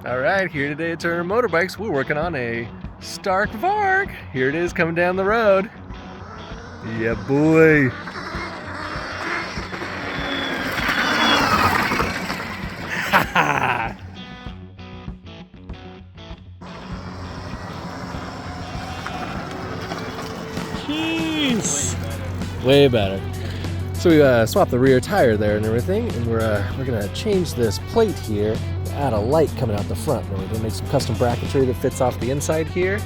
All right, here today at Turner Motorbikes, we're working on a STARK VARG. Here it is coming down the road. Yeah, boy. Jeez. Way better. So we swapped the rear tire there and everything, and we're gonna change this plate here, add a light coming out the front. And we're gonna make some custom bracketry that fits off the inside here.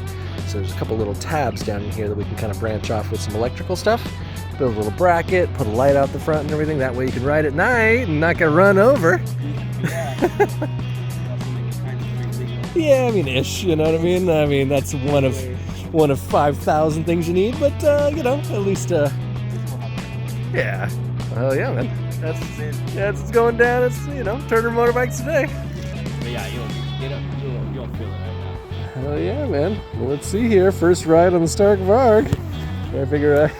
So there's a couple little tabs down in here that we can kind of branch off with some electrical stuff. Build a little bracket, put a light out the front and everything. That way you can ride at night and not get run over. Yeah, I mean, ish. You know what I mean? I mean, that's one of 5,000 things you need, but you know, at least. Yeah. Hell yeah, man. That's going down. It's, you know, Turner Motorbikes today. But yeah, you don't feel it right now. Hell yeah, man. Well, let's see here. First ride on the STARK VARG. Try to figure out.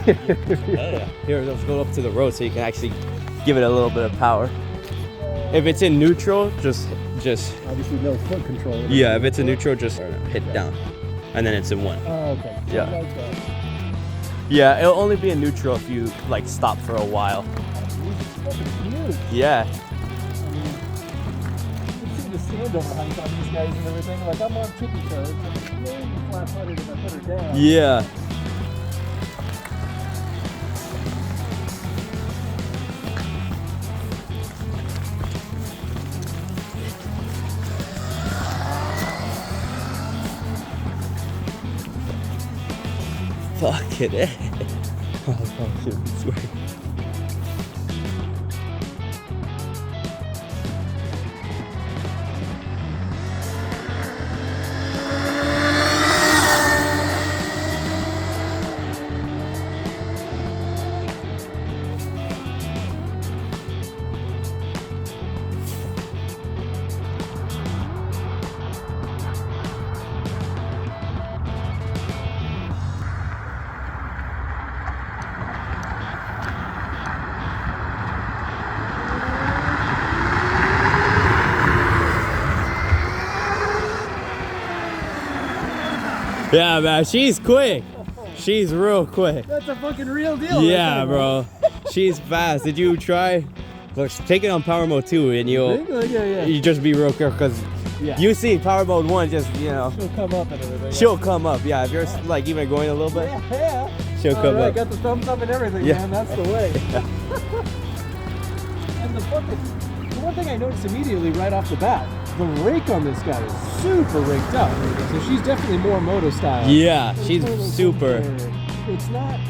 Yeah. Here, let's go up to the road so you can actually give it a little bit of power. If it's in neutral, just Obviously no foot control. yeah. If it's in neutral, just hit down, and then it's in one. Oh, okay. Yeah. Yeah, it'll only be in neutral if you like stop for a while. Yeah. I mean, you can see the standover height on these guys and everything. Like, I'm on tippy toes, but maybe flat-footed if I put her down. Yeah. Fuck it. Oh, shit, I swear. Yeah, man, she's quick. She's real quick. That's a fucking real deal. Yeah, bro. She's fast. Did you try? Look, take it on power mode 2 and you just be real careful because you see power mode 1 just, you know. She'll come up and everything. She'll come up, yeah. If you're like even going a little bit, she'll come up. Got the thumbs up and everything, man. That's the way. And the one thing I noticed immediately right off the bat, the rake on this guy is super raked up. So she's definitely more moto style. Yeah, she's super. It's not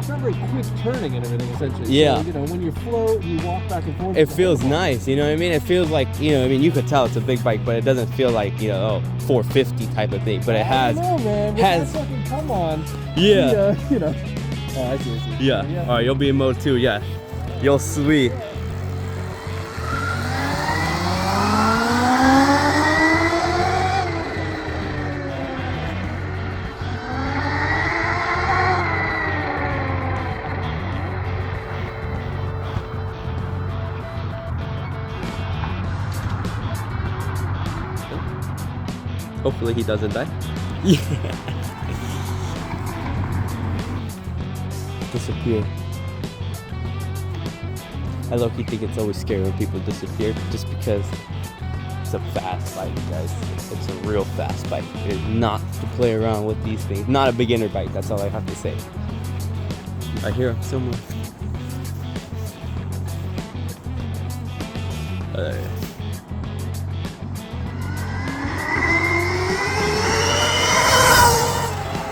very quick turning and everything, essentially. Yeah. So, you know, when you float, you walk back and forth. It feels nice, you know what I mean? It feels like, you know, I mean, you could tell it's a big bike, but it doesn't feel like, you know, 450 type of thing. But it has. I don't know, man. With that fucking come on. Yeah. You know. Oh, I see. Yeah. All right, you'll be in mode 2. Yeah. You'll sweet. Hopefully he doesn't die. Yeah. Disappear. I low-key think it's always scary when people disappear just because it's a fast bike, guys. It's a real fast bike. It is not to play around with these things. Not a beginner bike, that's all I have to say. I hear him somewhere.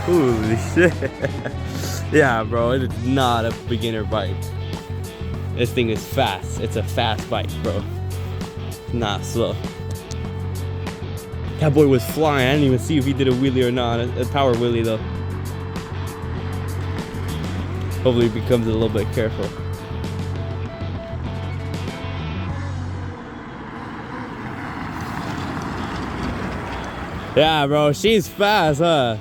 Holy shit. Yeah, bro, it is not a beginner bike. This thing is fast. It's a fast bike, bro. Not slow. That boy was flying. I didn't even see if he did a wheelie or not. A power wheelie, though. Hopefully he becomes a little bit careful. Yeah, bro, she's fast, huh?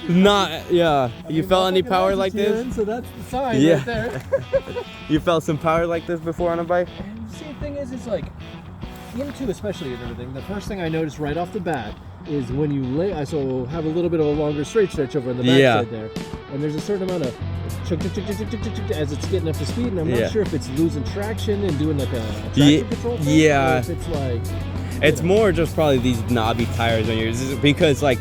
Not, yeah. You felt any power like this? So that's the sign right there. You felt some power like this before on a bike? See, the thing is, it's like, into, especially and everything, the first thing I noticed right off the bat is when you lay. I so have a little bit of a longer straight stretch over on the backside there, and there's a certain amount of chug, chug, chug, chug, chug, chug, chug, as it's getting up to speed, and I'm not sure if it's losing traction and doing like a traction control thing, or if it's like. It's more just probably these knobby tires on yours because like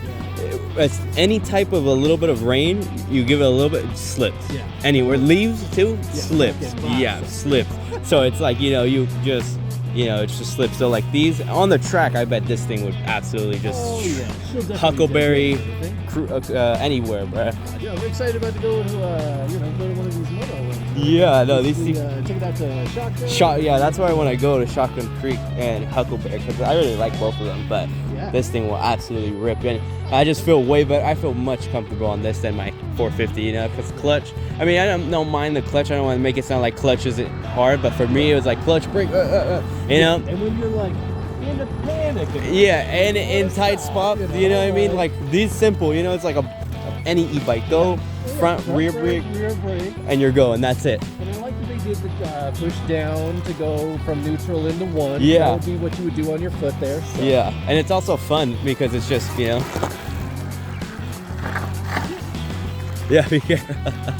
it's any type of a little bit of rain, you give it a little bit, it slips. Yeah. Anywhere leaves too, slips. Yeah, Slips. So it's like you just it just slips. So like these on the track, I bet this thing would absolutely just huckleberry anywhere, bro. Yeah, I'm excited about to go to go to one of these moto ones. Yeah, no, these things. Take it out to Shotgun. Yeah, that's why when I go to Shotgun Creek and Huckleberry, because I really like both of them, but this thing will absolutely rip. And I just feel way better. I feel much comfortable on this than my 450, because clutch. I mean, I don't mind the clutch. I don't want to make it sound like clutch isn't hard, but for me, it was like clutch, brake, And when you're like in a panic. And in tight spot, you know what I mean? Like these simple, it's like any e-bike. Go front, rear brake, and you're going. That's it. And I like that they did the push down to go from neutral into one. Yeah. That would be what you would do on your foot there. So. Yeah, and it's also fun because it's just, Yeah, be careful.